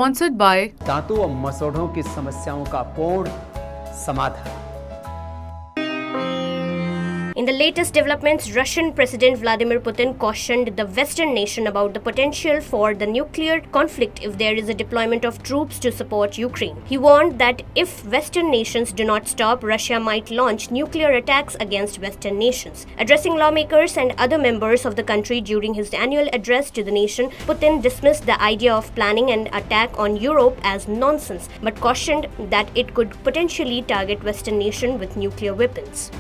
Sponsored by दांतों और मसौढ़ों की समस्याओं का पूर्ण समाधान। In the latest developments, Russian President Vladimir Putin cautioned the Western nation about the potential for the nuclear conflict if there is a deployment of troops to support Ukraine. He warned that if Western nations do not stop, Russia might launch nuclear attacks against Western nations. Addressing lawmakers and other members of the country during his annual address to the nation, Putin dismissed the idea of planning an attack on Europe as nonsense, but cautioned that it could potentially target Western nations with nuclear weapons.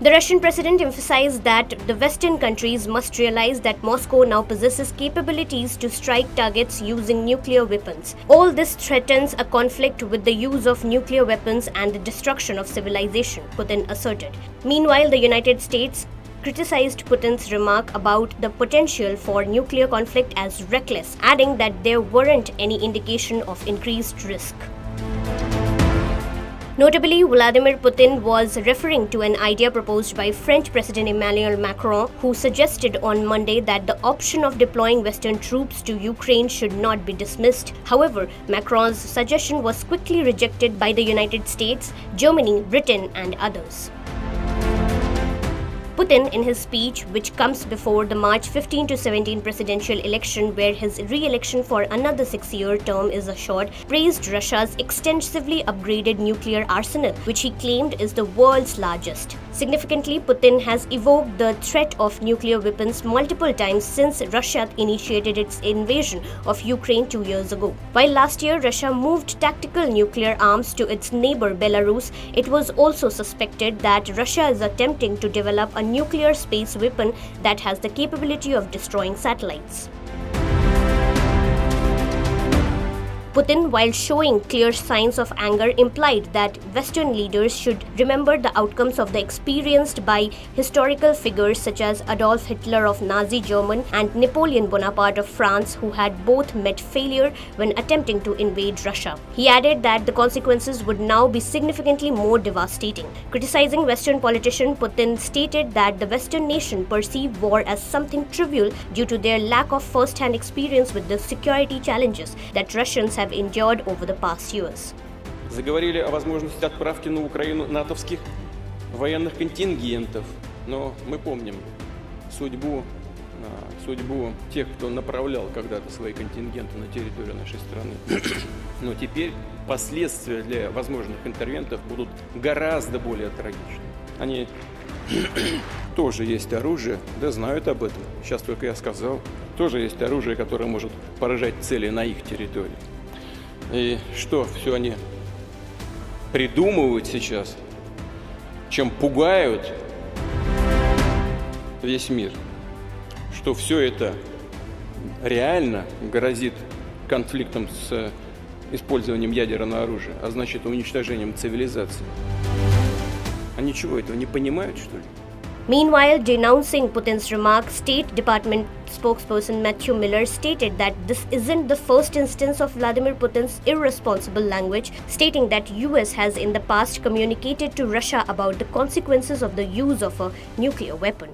The Russian president emphasized that the Western countries must realize that Moscow now possesses capabilities to strike targets using nuclear weapons. All this threatens a conflict with the use of nuclear weapons and the destruction of civilization, Putin asserted. Meanwhile, the United States criticized Putin's remark about the potential for nuclear conflict as reckless, adding that there weren't any indication of increased risk. Notably, Vladimir Putin was referring to an idea proposed by French President Emmanuel Macron, who suggested on Monday that the option of deploying Western troops to Ukraine should not be dismissed. However, Macron's suggestion was quickly rejected by the United States, Germany, Britain, and others. Putin, in his speech, which comes before the March 15 to 17 presidential election where his re-election for another 6-year term is assured, praised Russia's extensively upgraded nuclear arsenal, which he claimed is the world's largest. Significantly, Putin has evoked the threat of nuclear weapons multiple times since Russia initiated its invasion of Ukraine 2 years ago. While last year Russia moved tactical nuclear arms to its neighbor Belarus, it was also suspected that Russia is attempting to develop a nuclear space weapon that has the capability of destroying satellites. Putin, while showing clear signs of anger, implied that Western leaders should remember the outcomes of the experienced by historical figures such as Adolf Hitler of Nazi Germany and Napoleon Bonaparte of France, who had both met failure when attempting to invade Russia. He added that the consequences would now be significantly more devastating. Criticizing Western politicians, Putin stated that the Western nation perceive war as something trivial due to their lack of first-hand experience with the security challenges that Russians have endured over the past years. Заговорили о возможности отправки на Украину натовских военных контингентов, но мы помним судьбу тех, кто направлял когда-то свои контингенты на территорию нашей страны. Но теперь последствия для возможных интервентов будут гораздо более трагичны. Они тоже есть оружие, да знают об этом. Сейчас только я сказал, тоже есть оружие, которое может поражать цели на их территории. И что все они придумывают сейчас, чем пугают весь мир, что все это реально грозит конфликтом с использованием ядерного оружия, а значит уничтожением цивилизации. Они чего, этого не понимают, что ли? Meanwhile, denouncing Putin's remark, State Department spokesperson Matthew Miller stated that this isn't the first instance of Vladimir Putin's irresponsible language, stating that US has in the past communicated to Russia about the consequences of the use of a nuclear weapon.